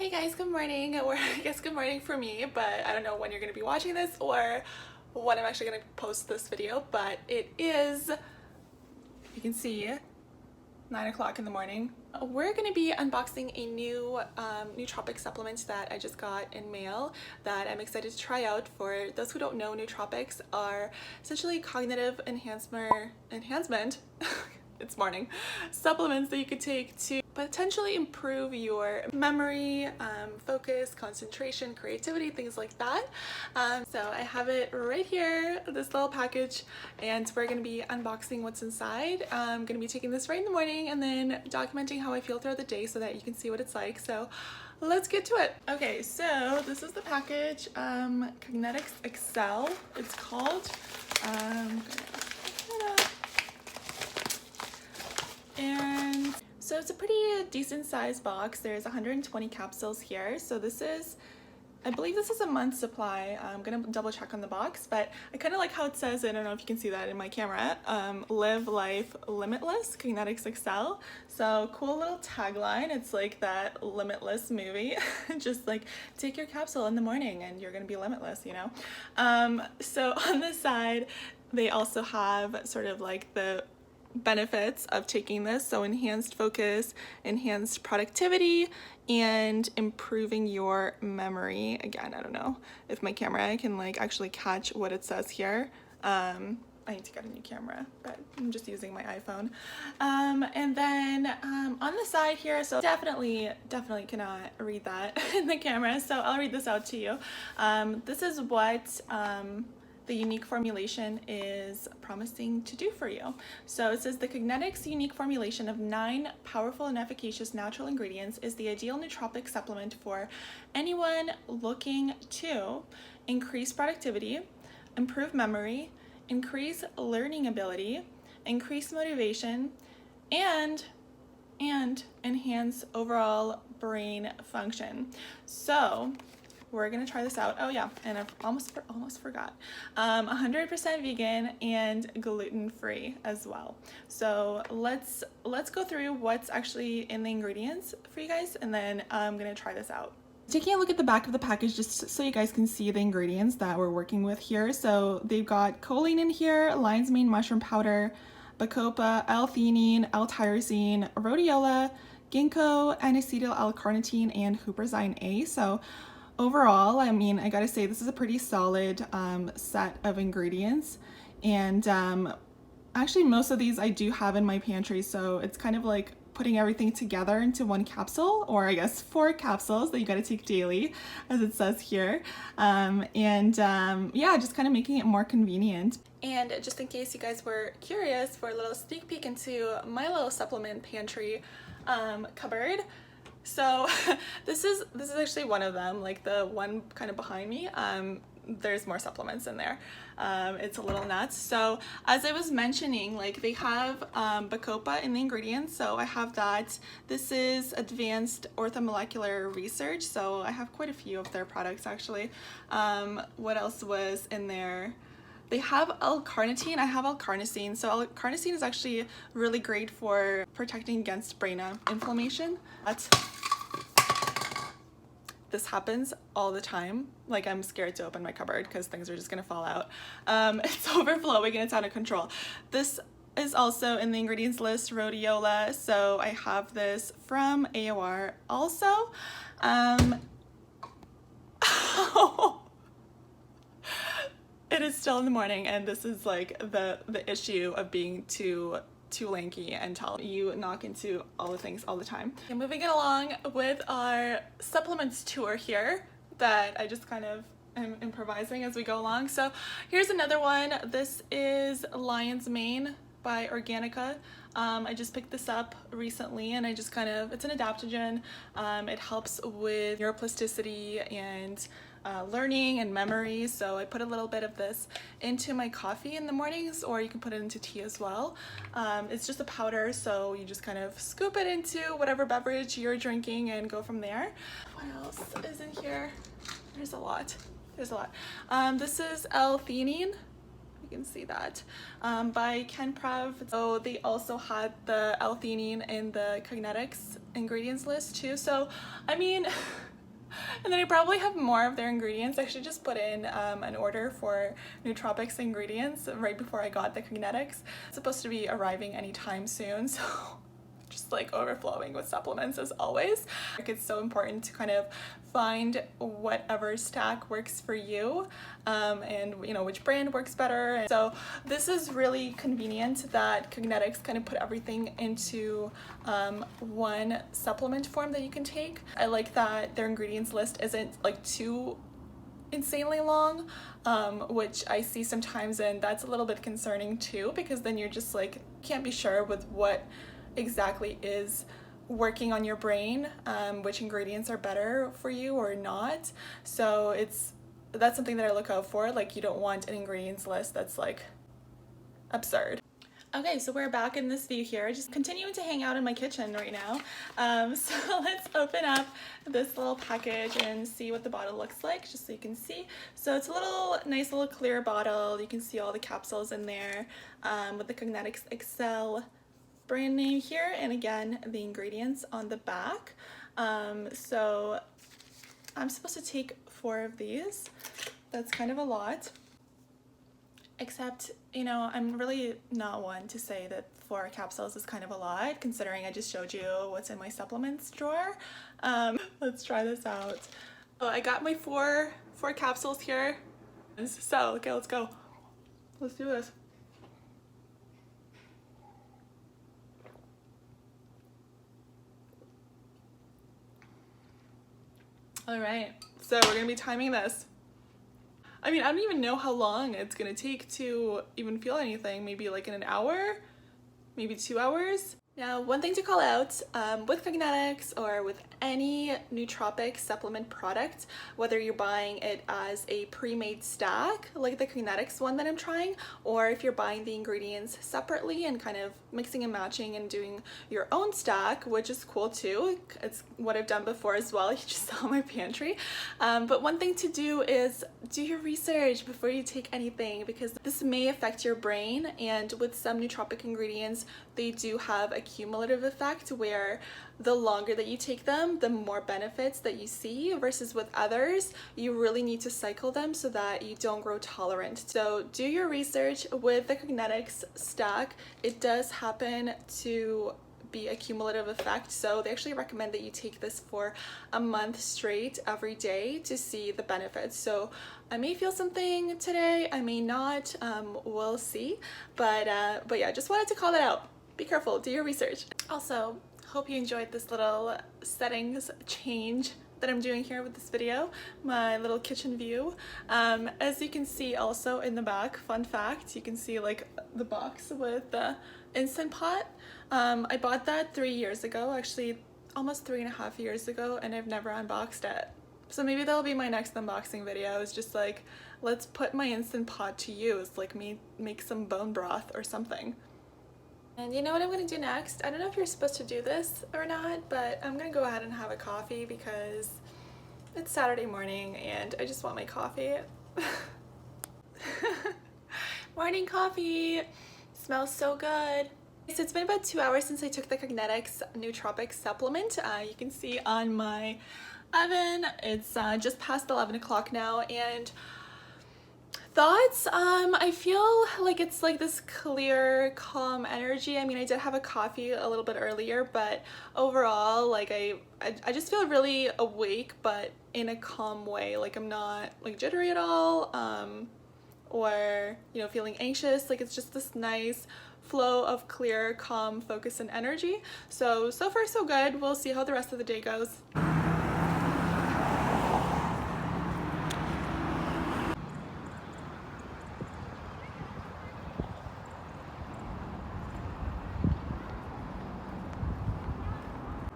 Hey guys, good morning. Or I guess good morning for me, but I don't know when you're going to be watching this or when I'm actually going to post this video, but it is, you can see, 9 o'clock in the morning. We're going to be unboxing a new nootropic supplement that I just got in mail that I'm excited to try out. For those who don't know, nootropics are essentially cognitive enhancement it's morning, supplements that you could take to potentially improve your memory, focus, concentration, creativity, things like that. So I have it right here, this little package, and we're going to be unboxing what's inside. I'm going to be taking this right in the morning and then documenting how I feel throughout the day so that you can see what it's like. So let's get to it. Okay, so this is the package, Cognetics Excel it's called. And so it's a pretty decent sized box. There's 120 capsules here. So this is, I believe this is a month's supply. I'm gonna double check on the box, but I kind of like how it says, I don't know if you can see that in my camera, live life limitless, Cognetics Excel. So cool little tagline. It's like that Limitless movie. Just like take your capsule in the morning and you're gonna be limitless, you know? So on the side, they also have sort of like the benefits of taking this, so enhanced focus, enhanced productivity, and improving your memory. Again, I don't know if my camera can like actually catch what it says here. I need to get a new camera, but I'm just using my iPhone. And then on the side here, so definitely cannot read that in the camera, so I'll read this out to you. This is what the unique formulation is promising to do for you. So it says the Cognetics unique formulation of 9 powerful and efficacious natural ingredients is the ideal nootropic supplement for anyone looking to increase productivity, improve memory, increase learning ability, increase motivation, and enhance overall brain function. So we're gonna try this out. Oh yeah, and I've almost forgot. 100% vegan and gluten-free as well. So let's go through what's actually in the ingredients for you guys, and then I'm gonna try this out. Taking a look at the back of the package just so you guys can see the ingredients that we're working with here. So they've got choline in here, lion's mane mushroom powder, bacopa, L-theanine, L-tyrosine, rhodiola, ginkgo, N-acetyl L-carnitine, and huperzine A. So overall, I mean, I gotta say this is a pretty solid set of ingredients, and actually most of these I do have in my pantry, so it's kind of like putting everything together into one capsule, or I guess 4 capsules that you gotta take daily, as it says here, yeah, just kind of making it more convenient. And just in case you guys were curious for a little sneak peek into my little supplement pantry cupboard, so this is actually one of them, like the one kind of behind me. There's more supplements in there. It's a little nuts. So as I was mentioning, like they have bacopa in the ingredients, so I have that. This is advanced orthomolecular research, so I have quite a few of their products actually. What else was in there? They have L-carnitine. I have L-carnosine. So L-carnosine is actually really great for protecting against brain inflammation. This happens all the time. Like, I'm scared to open my cupboard because things are just gonna fall out. It's overflowing and it's out of control. This is also in the ingredients list, rhodiola. So I have this from AOR also. It is still in the morning, and this is like the issue of being too lanky and tall. You knock into all the things all the time. Okay, moving it along with our supplements tour here that I just kind of am improvising as we go along. So here's another one. This is Lion's Mane by Organica. I just picked this up recently, and I just kind of, it's an adaptogen. It helps with neuroplasticity and learning and memory, so I put a little bit of this into my coffee in the mornings, or you can put it into tea as well. It's just a powder, so you just kind of scoop it into whatever beverage you're drinking and go from there. What else is in here? There's a lot. This is L-theanine. You can see that, by Kenprev. So they also had the L-theanine in the Cognetics ingredients list too. So I mean, And then I probably have more of their ingredients. I should just put in an order for Nootropics ingredients right before I got the Cognetics. It's supposed to be arriving anytime soon, so just like overflowing with supplements as always. It's so important to kind of find whatever stack works for you, and you know which brand works better. And so this is really convenient that Cognetics kind of put everything into one supplement form that you can take. I like that their ingredients list isn't like too insanely long, which I see sometimes, and that's a little bit concerning too, because then you're just like can't be sure with what exactly is working on your brain, which ingredients are better for you or not. So that's something that I look out for. Like, you don't want an ingredients list that's like absurd. Okay, so we're back in this view here, just continuing to hang out in my kitchen right now. So let's open up this little package and see what the bottle looks like, just so you can see. So it's a nice little clear bottle. You can see all the capsules in there, with the Cognetics Excel brand name here, and again the ingredients on the back. So I'm supposed to take 4 of these. That's kind of a lot, except, you know, I'm really not one to say that 4 capsules is kind of a lot, considering I just showed you what's in my supplements drawer. Let's try this out. Oh, I got my four capsules here. So okay, let's go. Let's do this. All right, so we're gonna be timing this. I mean, I don't even know how long it's gonna take to even feel anything. Maybe like in an hour, maybe 2 hours. Now, one thing to call out, with Cognetics or with any nootropic supplement product, whether you're buying it as a pre-made stack, like the Cognetics one that I'm trying, or if you're buying the ingredients separately and kind of mixing and matching and doing your own stack, which is cool too. It's what I've done before as well. You just saw my pantry. But one thing to do is do your research before you take anything, because this may affect your brain, and with some nootropic ingredients, they do have a cumulative effect where the longer that you take them, the more benefits that you see, versus with others, you really need to cycle them so that you don't grow tolerant. So do your research with the Cognetics stack. It does happen to be a cumulative effect, so they actually recommend that you take this for a month straight every day to see the benefits. So I may feel something today, I may not, we'll see, but yeah, just wanted to call that out. Be careful, do your research. Also, hope you enjoyed this little settings change that I'm doing here with this video, my little kitchen view. As you can see also in the back, fun fact, you can see like the box with the Instant Pot. I bought that 3 years ago, actually almost 3.5 years ago, and I've never unboxed it. So maybe that'll be my next unboxing video, is just like, let's put my Instant Pot to use, like make some bone broth or something. And you know what I'm gonna do next? I don't know if you're supposed to do this or not, but I'm gonna go ahead and have a coffee because it's Saturday morning and I just want my coffee. Morning coffee! Smells so good. So it's been about 2 hours since I took the Cognetics Nootropic supplement. You can see on my oven, it's just past 11 o'clock now, and thoughts, I feel like it's like this clear, calm energy. I mean, I did have a coffee a little bit earlier, but overall, like I just feel really awake, but in a calm way. Like I'm not like jittery at all, or, you know, feeling anxious. Like it's just this nice flow of clear, calm, focus, and energy. So far so good. We'll see how the rest of the day goes.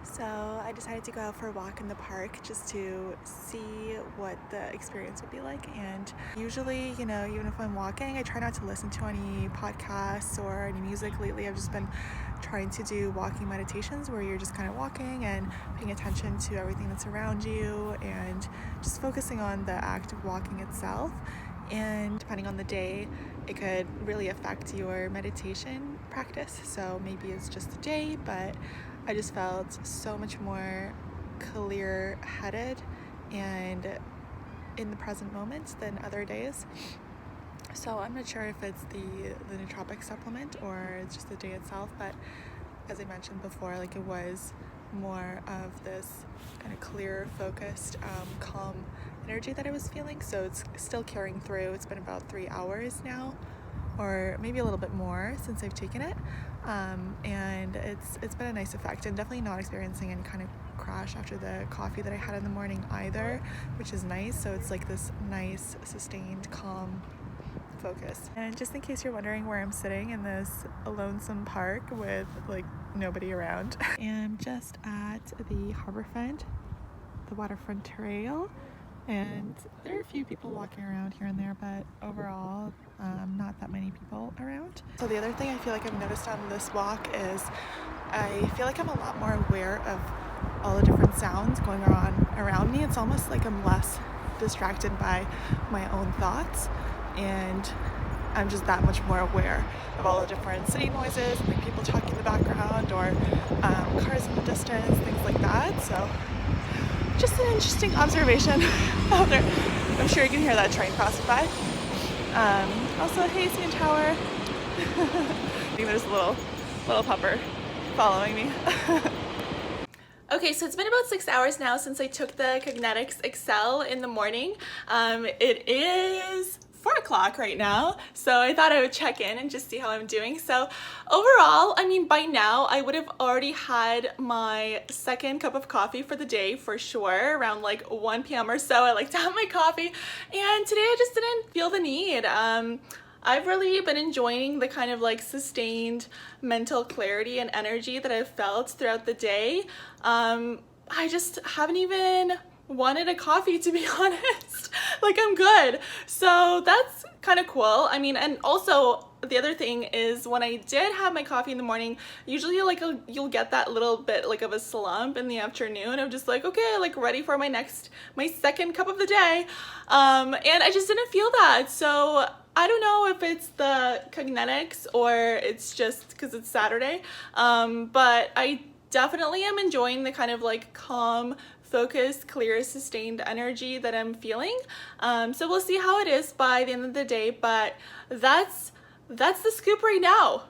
So I decided to go out for a walk in the park just to see what the experience would be like. And usually, you know, even if I'm walking, I try not to listen to any podcasts or any music. Lately, I've just been trying to do walking meditations where you're just kind of walking and paying attention to everything that's around you and just focusing on the act of walking itself. And depending on the day, it could really affect your meditation practice. So maybe it's just the day, but I just felt so much more clear-headed and in the present moment than other days. So I'm not sure if it's the nootropic supplement or it's just the day itself, but as I mentioned before, like, it was more of this kind of clear, focused, calm energy that I was feeling. So it's still carrying through. It's been about 3 hours now, or maybe a little bit more since I've taken it, and it's been a nice effect, and definitely not experiencing any kind of crash after the coffee that I had in the morning either, which is nice. So it's like this nice, sustained, calm focus. And just in case you're wondering where I'm sitting in this lonesome park with like nobody around, I'm just at the harborfront, the waterfront trail, and there are a few people walking around here and there, but overall not that many people around. So the other thing I feel like I've noticed on this walk is I feel like I'm a lot more aware of all the different sounds going on around me. It's almost like I'm less distracted by my own thoughts, and I'm just that much more aware of all the different city noises, like people talking in the background, or cars in the distance, things like that. So just an interesting observation out there. I'm sure you can hear that train passing by. Also, hey, CN Tower. I think there's a little pupper following me. Okay, so it's been about 6 hours now since I took the Cognetics Excel in the morning. It is 4 o'clock right now, so I thought I would check in and just see how I'm doing. So overall, I mean, by now I would have already had my second cup of coffee for the day for sure, around like 1 p.m. or so. I like to have my coffee, and today I just didn't feel the need. I've really been enjoying the kind of like sustained mental clarity and energy that I've felt throughout the day. I just haven't even wanted a coffee, to be honest. Like, I'm good. So that's kind of cool. I mean, and also the other thing is when I did have my coffee in the morning, usually like you'll get that little bit like of a slump in the afternoon of just like, okay, like ready for my second cup of the day. And I just didn't feel that. So I don't know if it's the Cognetics or it's just because it's Saturday, but I definitely am enjoying the kind of like calm, focused, clear, sustained energy that I'm feeling. So we'll see how it is by the end of the day, but that's the scoop right now.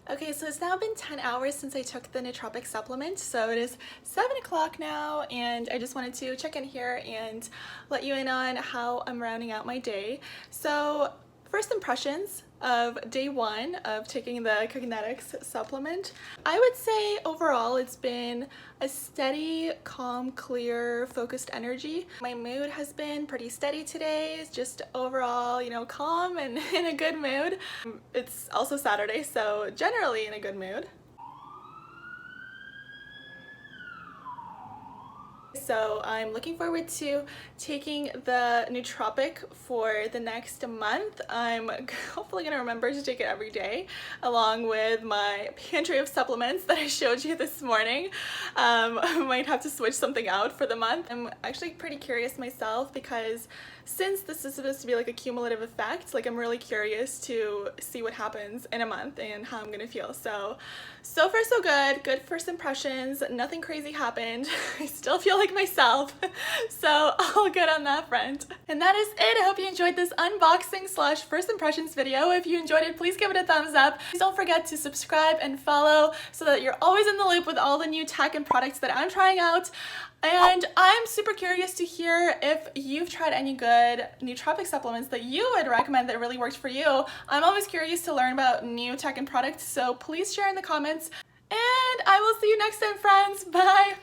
Okay, so it's now been 10 hours since I took the nootropic supplement, so it is 7 o'clock now, and I just wanted to check in here and let you in on how I'm rounding out my day. So first impressions of day 1 of taking the Cognetics supplement. I would say overall it's been a steady, calm, clear, focused energy. My mood has been pretty steady today. It's just overall, you know, calm and in a good mood. It's also Saturday, so generally in a good mood. So I'm looking forward to taking the nootropic for the next month. I'm hopefully going to remember to take it every day, along with my pantry of supplements that I showed you this morning. I might have to switch something out for the month. I'm actually pretty curious myself, because since this is supposed to be like a cumulative effect, like I'm really curious to see what happens in a month and how I'm gonna feel. So far so good. Good first impressions. Nothing crazy happened. I still feel like myself. So all good on that front. And that is it. I hope you enjoyed this unboxing / first impressions video. If you enjoyed it, please give it a thumbs up. Please don't forget to subscribe and follow so that you're always in the loop with all the new tech and products that I'm trying out. And I'm super curious to hear if you've tried any good nootropic supplements that you would recommend that really worked for you. I'm always curious to learn about new tech and products, so please share in the comments. And I will see you next time, friends. Bye!